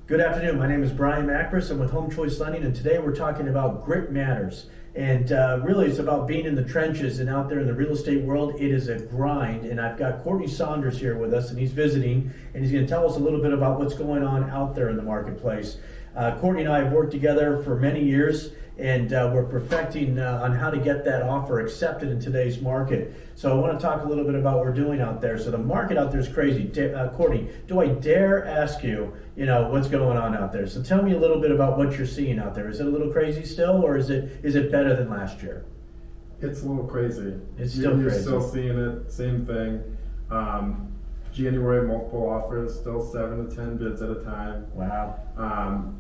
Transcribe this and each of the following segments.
Good afternoon. My name is Brian Makris. I'm with Home Choice Lending, and today we're talking about grit matters. And really, it's about being in the trenches and out there in the real estate world. It is a grind. And I've got Courtney Saunders here with us, and he's visiting, and he's going to tell us a little bit about what's going on out there in the marketplace. Courtney and I have worked together for many years, and we're perfecting on how to get that offer accepted in today's market. So I want to talk a little bit about what we're doing out there. So the market out there is crazy. Courtney, do I dare ask you, what's going on out there? So tell me a little bit about what you're seeing out there. Is it a little crazy still, or is it better than last year? It's a little crazy. It's still crazy. You're still seeing it, same thing. January, multiple offers, still 7 to 10 bids at a time. Wow.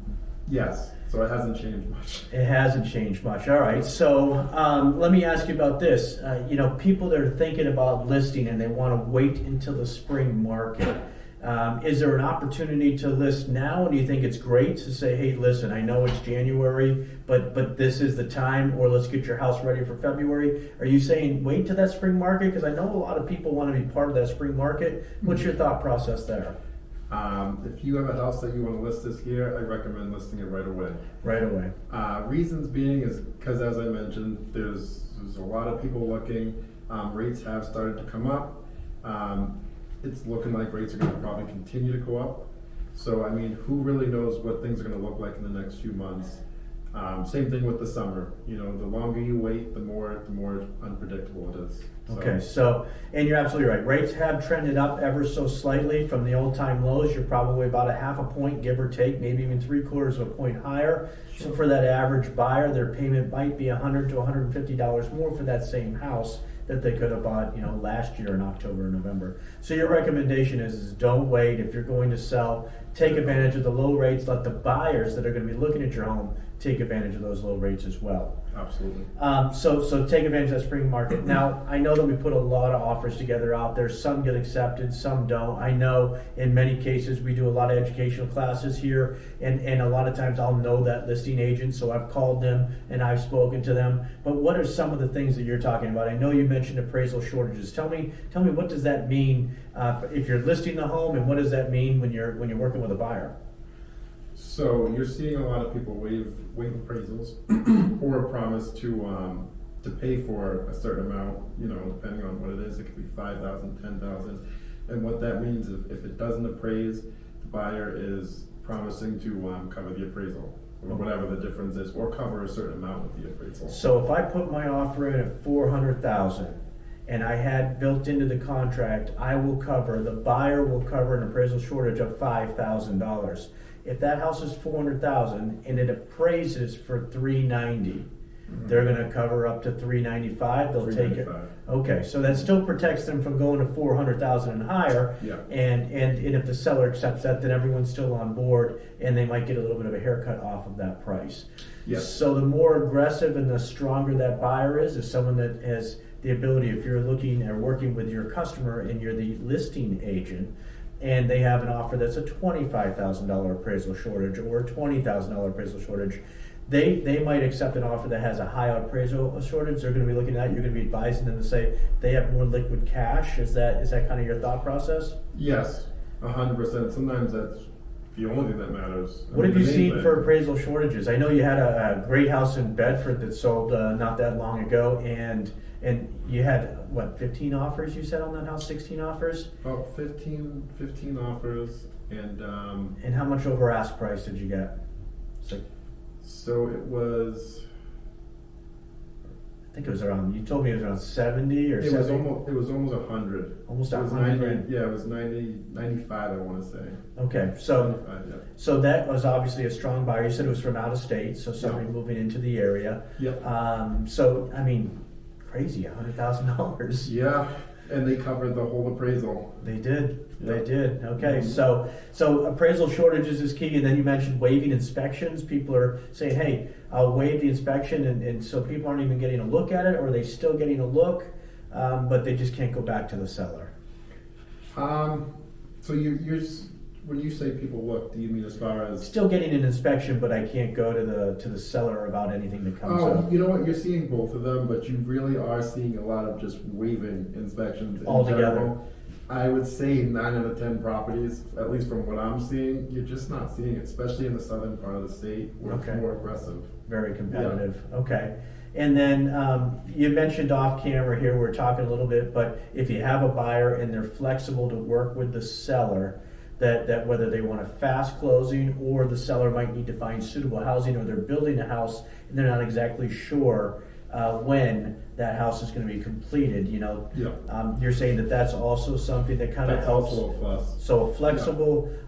Yes, so it hasn't changed much. It hasn't changed much. All right. So let me ask you about this. People that are thinking about listing and they want to wait until the spring market. Is there an opportunity to list now? And do you think it's great to say, hey, listen, I know it's January, but this is the time, or let's get your house ready for February? Are you saying wait to that spring market? Because I know a lot of people want to be part of that spring market. What's your thought process there? If you have a house that you want to list this year, I recommend listing it right away. Right away. Reasons being is because, as I mentioned, there's a lot of people looking. Rates have started to come up. It's looking like rates are going to probably continue to go up. So, who really knows what things are going to look like in the next few months? Same thing with the summer. The longer you wait, the more unpredictable it is. Okay, so, and you're absolutely right. Rates have trended up ever so slightly from the old-time lows. You're probably about a half a point, give or take, maybe even 3/4 of a point higher. So for that average buyer, their payment might be $100 to $150 more for that same house that they could have bought, last year in October or November. So your recommendation is don't wait. If you're going to sell, take advantage of the low rates. Let the buyers that are going to be looking at your home take advantage of those low rates as well. Absolutely. So take advantage of that spring market. Now, I know that we put a lot of offers together out there. Some get accepted, some don't. I know in many cases we do a lot of educational classes here, and a lot of times I'll know that listing agent, so I've called them and I've spoken to them. But what are some of the things that you're talking about? I know you mentioned appraisal shortages. Tell me what does that mean if you're listing the home, and what does that mean when you're working with a buyer? So you're seeing a lot of people waive appraisals or promise to pay for a certain amount, depending on what it is. It could be $5,000, $10,000. And what that means is if it doesn't appraise, the buyer is promising to cover the appraisal, or whatever the difference is, or cover a certain amount with the appraisal. So if I put my offer in at $400,000 and I had built into the contract, the buyer will cover an appraisal shortage of $5,000. If that house is $400,000 and it appraises for $390,000, they're going to cover up to $395,000. They'll take it. Okay, so that still protects them from going to $400,000 and higher. Yeah. And if the seller accepts that, then everyone's still on board, and they might get a little bit of a haircut off of that price. Yeah. So the more aggressive and the stronger that buyer is someone that has the ability. If you're looking or working with your customer and you're the listing agent, and they have an offer that's a $25,000 appraisal shortage or a $20,000 appraisal shortage, they might accept an offer that has a high appraisal shortage. They're going to be looking at, you're going to be advising them to say they have more liquid cash. Is that kind of your thought process? Yes, 100%. Sometimes that's the only thing that matters. What have you seen for appraisal shortages? I know you had a great house in Bedford that sold not that long ago, and you had, 15 offers you said on that house? 16 offers? About 15 offers, and how much over ask price did you get? So it was, I think it was around, you told me it was around 70 or 70? It was almost 100. Almost it was 100. 90, yeah, it was 95, I want to say. Okay, so 95, yeah. So that was obviously a strong buyer. You said it was from out of state, so somebody moving into the area. Yep. Crazy, $100,000. Yeah, and they covered the whole appraisal. They did. Yep. They did. Okay, so appraisal shortages is key, and then you mentioned waiving inspections. People are saying, "Hey, I'll waive the inspection," and so people aren't even getting a look at it, or are they still getting a look, but they just can't go back to the seller. So you're when you say people look, do you mean as far as still getting an inspection, but I can't go to the seller about anything that comes up? You know what? You're seeing both of them, but you really are seeing a lot of just waiving inspections altogether. I would say 9 out of 10 properties, at least from what I'm seeing, you're just not seeing it, especially in the southern part of the state where it's Okay. more aggressive. Very competitive, okay. And then you mentioned off camera here, we're talking a little bit, but if you have a buyer and they're flexible to work with the seller, that whether they want a fast closing or the seller might need to find suitable housing, or they're building a house and they're not exactly sure when that house is going to be completed, you know. Yeah. You're saying that that's also something that kind of That's helps. also a plus. So a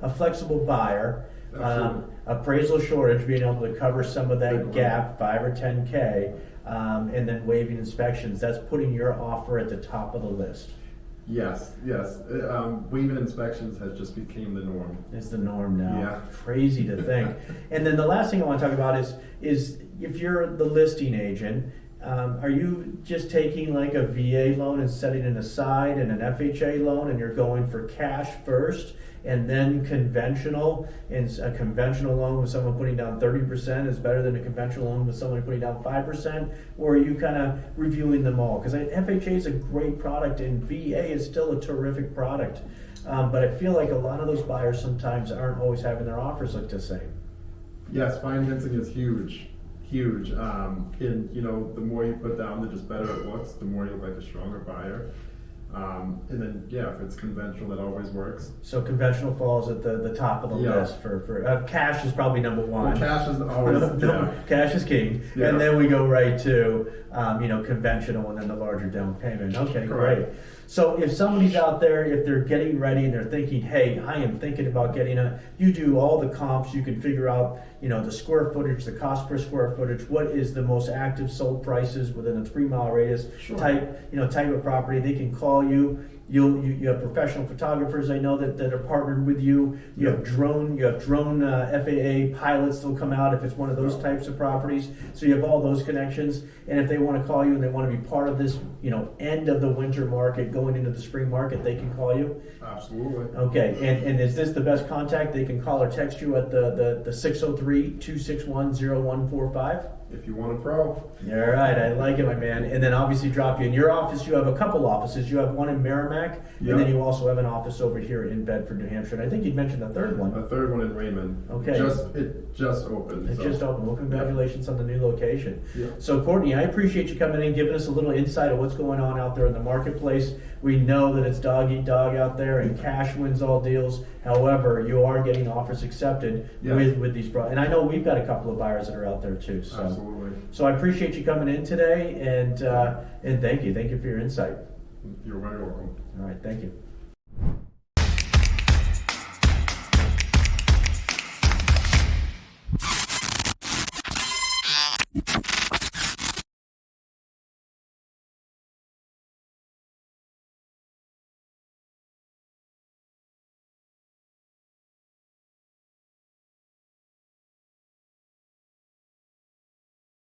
flexible buyer, Absolutely. appraisal shortage, being able to cover some of that Big one. gap, 5 or 10K, and then waiving inspections. That's putting your offer at the top of the list. Yes, yes. Waiving inspections has just became the norm. It's the norm now. Yeah. Crazy to think. And then the last thing I want to talk about is if you're the listing agent, are you just taking like a VA loan and setting it aside, and an FHA loan, and you're going for cash first and then conventional? And a conventional loan with someone putting down 30% is better than a conventional loan with someone putting down 5%? Or are you kind of reviewing them all? Because FHA is a great product and VA is still a terrific product. But I feel like a lot of those buyers sometimes aren't always having their offers look the same. Yes, financing is huge, huge. And you know, the more you put down, the just better it looks. The more you look like a stronger buyer. And then yeah, if it's conventional, that always works. So conventional falls at the top of the Yeah. list for cash is probably number one. Well, cash is always yeah. Cash is king, Yeah. and then we go right to conventional, and then the larger down payment. Okay, Correct. great. So if somebody's out there, if they're getting ready and they're thinking, hey, I am thinking about getting you do all the comps, you can figure out, the square footage, the cost per square footage, what is the most active sold prices within a 3-mile radius, Sure. type of property. They can call you. You have professional photographers, I know, that are partnered with you. You have drone FAA pilots that'll come out if it's one of those types of properties. So you have all those connections. And if they want to call you and they want to be part of this, end of the winter market going into the spring market, they can call you. Absolutely. Okay, and is this the best contact? They can call or text you at the 603-261-0145? If you want a pro. All right, I like it, my man. And then obviously drop you in your office. You have a couple offices. You have one in Merrimack, Yep. and then you also have an office over here in Bedford, New Hampshire. And I think you'd mentioned a third one. A third one in Raymond. Okay. It just opened. It just opened. Well, congratulations on the new location. Yeah. So, Courtney, I appreciate you coming in, giving us a little insight of what's going on out there in the marketplace. We know that it's dog eat dog out there, and cash wins all deals. However, you are getting offers accepted Yes. with these. And I know we've got a couple of buyers that are out there too. So. Absolutely. So I appreciate you coming in today, and thank you for your insight. You're very welcome. All right, thank you.